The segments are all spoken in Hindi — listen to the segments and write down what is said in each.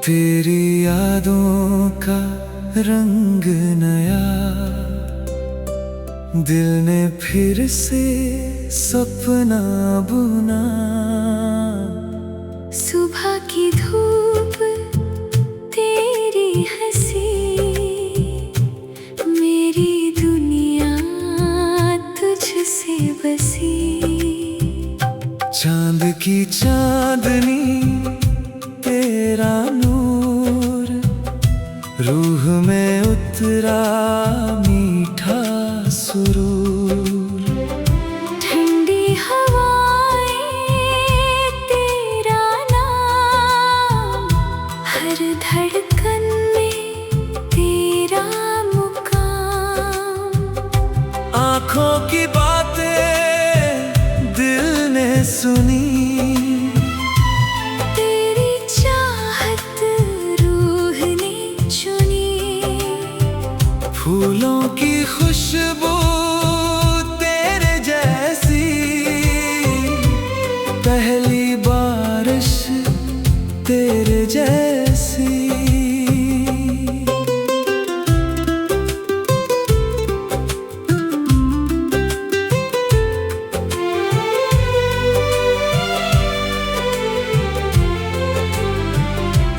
तेरी यादों का रंग नया, दिल ने फिर से सपना बुना। सुबह की धूप तेरी हंसी, मेरी दुनिया तुझसे बसी। चांद की चांदनी तेरा नूर, रूह में उतरा मीठा सुरूर। ठंडी हवाएं तेरा नाम, हर धड़कन में तेरा मुकाम। आँखों की बातें दिल ने सुनी, फूलों की खुशबू तेरे जैसी, पहली बारिश तेरे जैसी।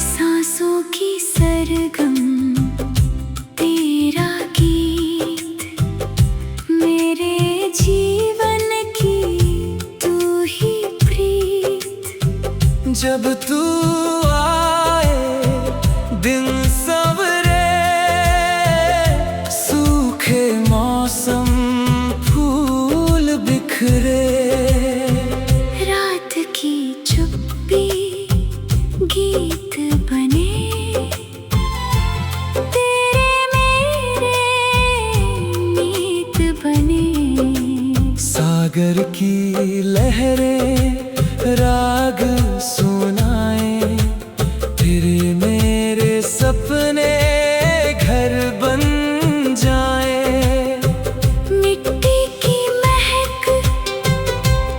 सांसों की सरगम जब तू आए दिन सवरे, सूखे मौसम फूल बिखरे। रात की चुप्पी गीत बने, तेरे मेरे मीत बने। सागर की लहरें राग सुनाए, तेरे मेरे सपने घर बन जाए। मिट्टी की महक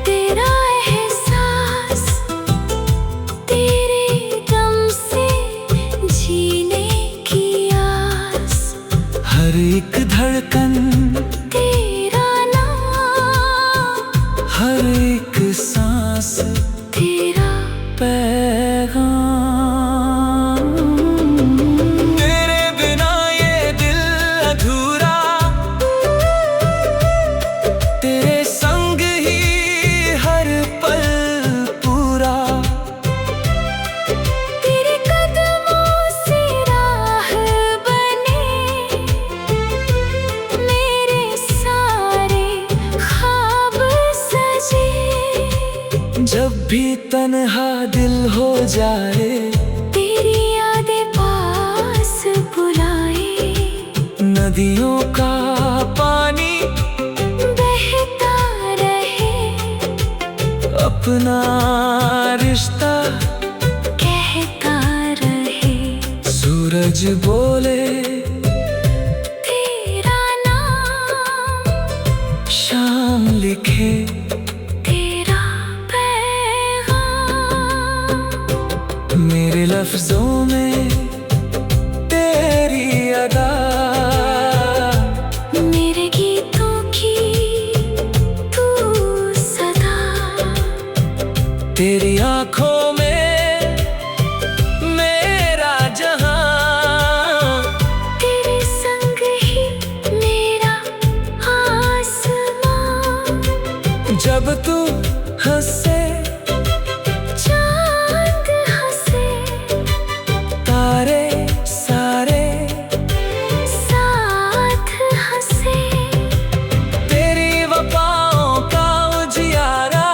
तेरा एहसास, तेरे दम से जीने की आस। हर एक धड़कन तेरा नाम, हर एक सांस तेरा पैगाम। तेरे बिना ये दिल अधूरा, तेरे संग ही हर पल पूरा। तेरे कदमों से राह बने, मेरे सारे ख्वाब सजे। जब भी तन्हा दिल हो जाए, तेरी यादें पास बुलाए। नदियों का पानी बहता रहे, अपना रिश्ता कहता रहे। सूरज बोले तेरा नाम, शाम लिखे तेरा पैगाम। मेरे लफ्जों में तेरी अदा, मेरे गीतों की तू सदा। तेरी आँखों में मेरा जहां, तेरे संग ही मेरा आसमां। जब तू हंसे चांद हंसे, तारे सारे साथ हंसे। तेरी वफाओं का उजियारा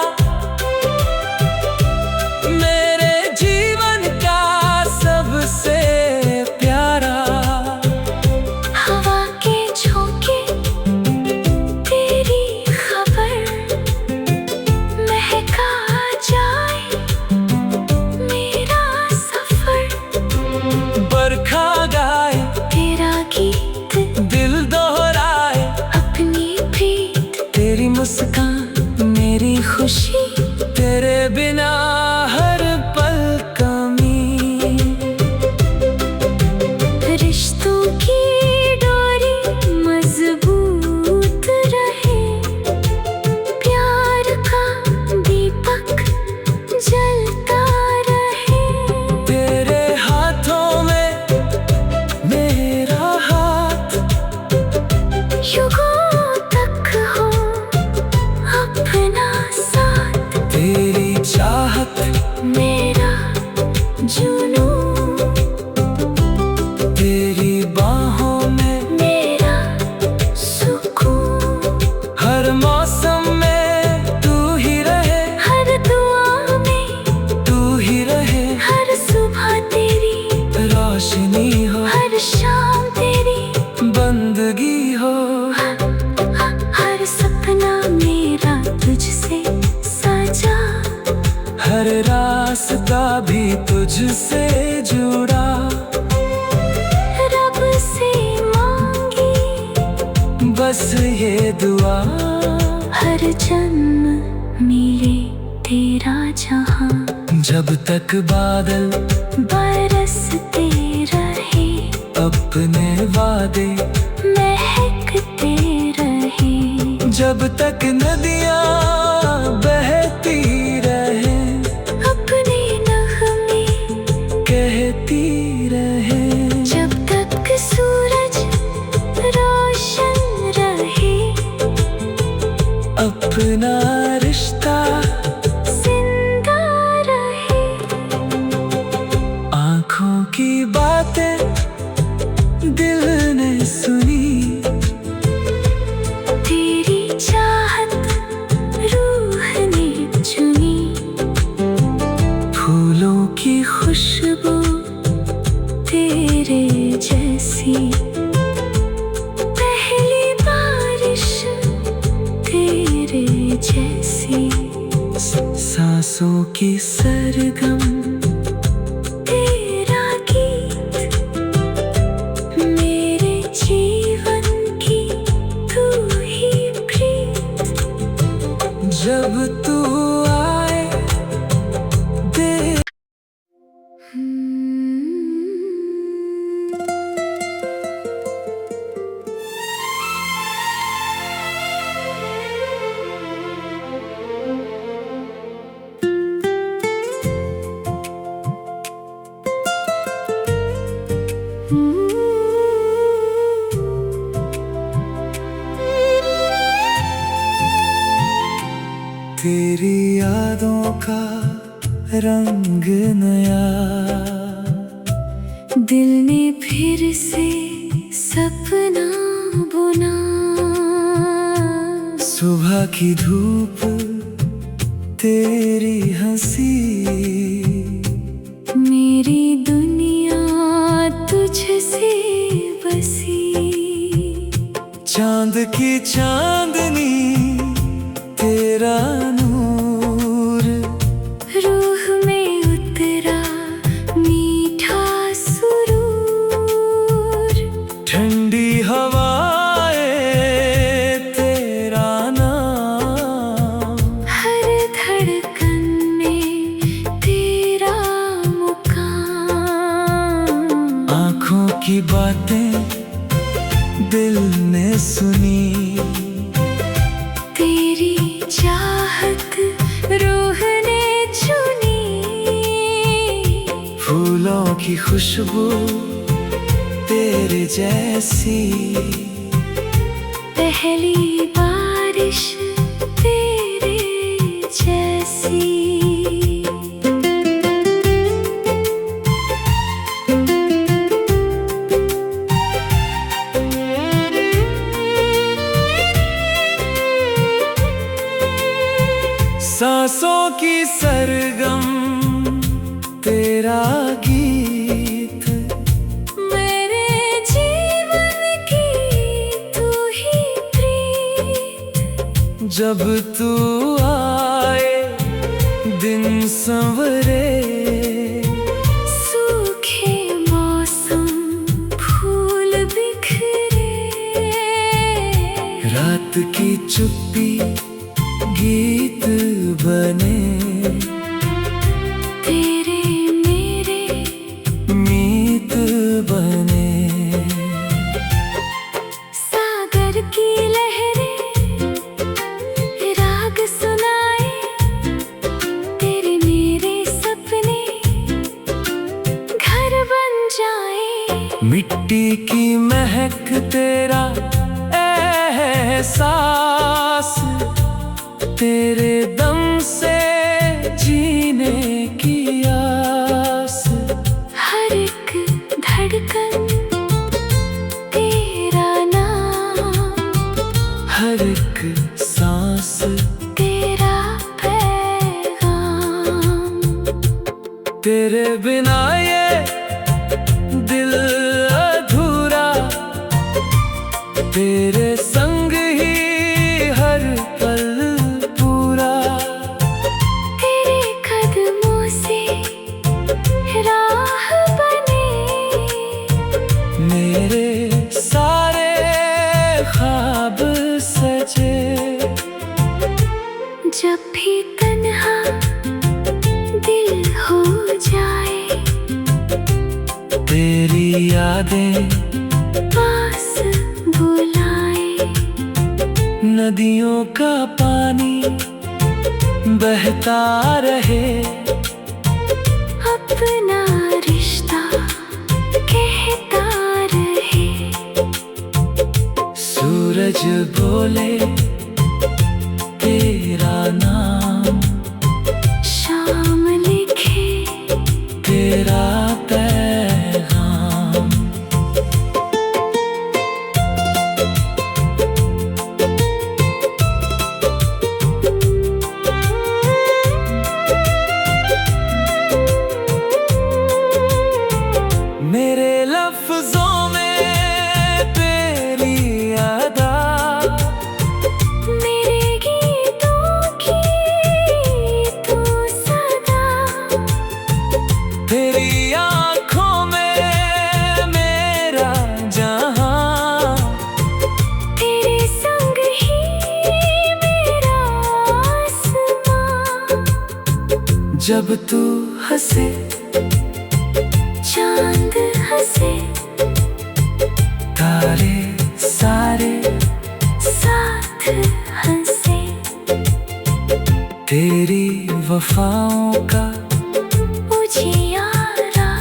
भी तुझसे जुड़ा, रब से मांगी बस ये दुआ, हर जन्म मिले तेरा जहां। जब तक बादल बरसते रहे, अपने वादे महकते रहे, जब तक नदियाँ बहती रहे, अपने नगमे कहती रहे, जब तक सूरज रोशन रहे, अपना रिश्ता जिंदा रहे। आँखों की बातें दिल ने सुनी, तेरी चाहत रूह ने चुनी, फूलों की खुशबू तेरे जैसी, पहली बारिश तेरे जैसी, सांसों की सरगम तेरा गीत, मेरे जीवन की तू ही प्रीत। जब तू आए दे तेरी यादों का रंग नया, दिल ने फिर से सपना बुना, सुबह की धूप तेरी हंसी, मेरी दुनिया तुझसे बसी, चांद की चांदनी तेरा नूर, रूह में उतरा मीठा सुरूर, ठंडी हवाएं तेरा नाम, हर धड़कन में तेरा मुकाम। आँखों की बातें दिल ने सुनी, तेरी चाहत रूह ने चुनी, फूलों की खुशबू तेरे जैसी, पहली बारिश तेरे जैसी। सांसों की सरगम तेरा गीत, मेरे जीवन की तू ही प्रीत। जब तू आए दिन संवरे, सूखे मौसम फूल बिखरे, रात की चुप्पी गीत बने, तेरे मेरे मीत बने, सागर की लहरें राग सुनाए, तेरे मेरे सपने घर बन जाए, मिट्टी की महक तेरा एहसास, तेरे दम से जीने की आस, हर एक धड़कन तेरा नाम, हर एक सांस तेरा पैगाम। तेरे बिना ये दिल अधूरा, तेरे संग ही हर पल पूरा, तेरे कदमों से तेरी यादें पास बुलाए, नदियों का पानी बहता रहे, अपना रिश्ता कहता रहे। सूरज बोले तेरा नाम, शाम लिखे तेरा पैगाम। मेरे लफ्जों में तेरी अदा, मेरे गीतों की तू सदा, तेरी आँखों में मेरा जहां, तेरे संग ही मेरा आसमां। जब तू हंसे चांद हंसे, तारे सारे साथ हंसे। तेरी वफाओं का उजियारा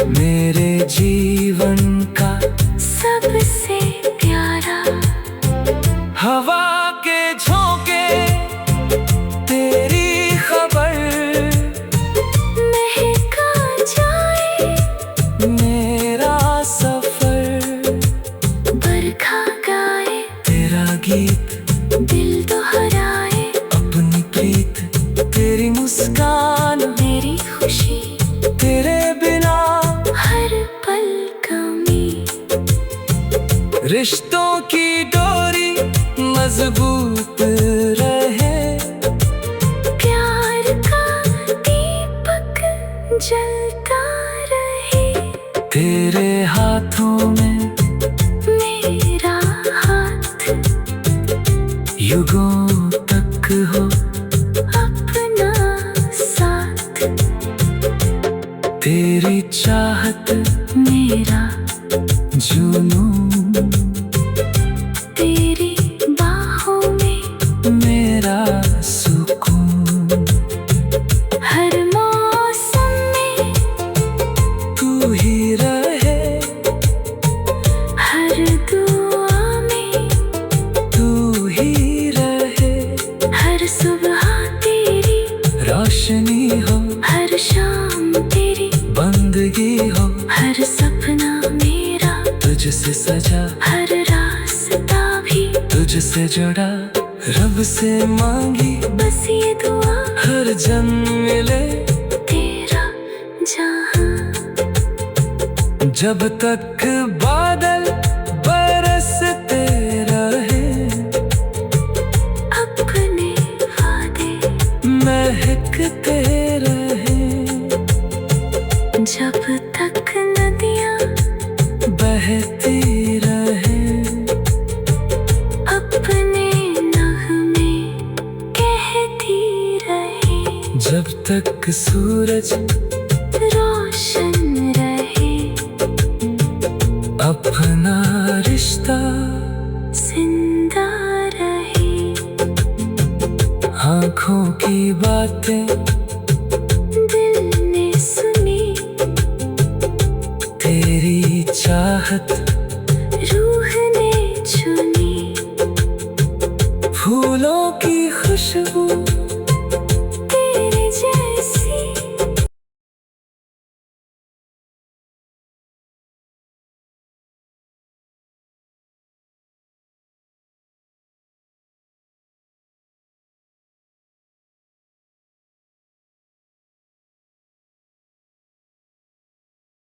मेरे जीवन का सबसे प्यारा। हवा के झोंके तेरी खबर, महका जाए मेरा सफर। बरखा गाए तेरा गीत दिल दोहराए, अपनी प्रीत तेरी मुस्कान, मेरी खुशी तेरे बिना हर पल कमी। रिश्तों की डोरी मजबूत रहे, प्यार का दीपक जलता रहे। तेरे हाथों में मेरा हाथ युगों तक हो अपना साथ, तेरी चाहत मेरा जुनून, तेरी बाहों में मेरा सुकून। हर मौसम में तू ही रहे, हर दुआ में तू ही रहे। हर सुबह तेरी रोशनी हो, हर शाम तेरी बंदगी हो, हर सपना मेरा तुझसे सजा, हर रास्ता भी तुझसे जुड़ा। रब से मांगी बस ये दुआ, हर जन्म मिले तेरा जहां। जब तक बादल बरसते रहे, अपने वादे महकते रहे। जब तक नदियां बहती रहे, अपने नगमे कहती रहे। जब तक सूरज रोशन रहे, अपना रिश्ता जिंदा रहे। आँखों की बातें दिल ने सुनी, तेरी चाहत रूह ने चुनी। फूलों की खुशबू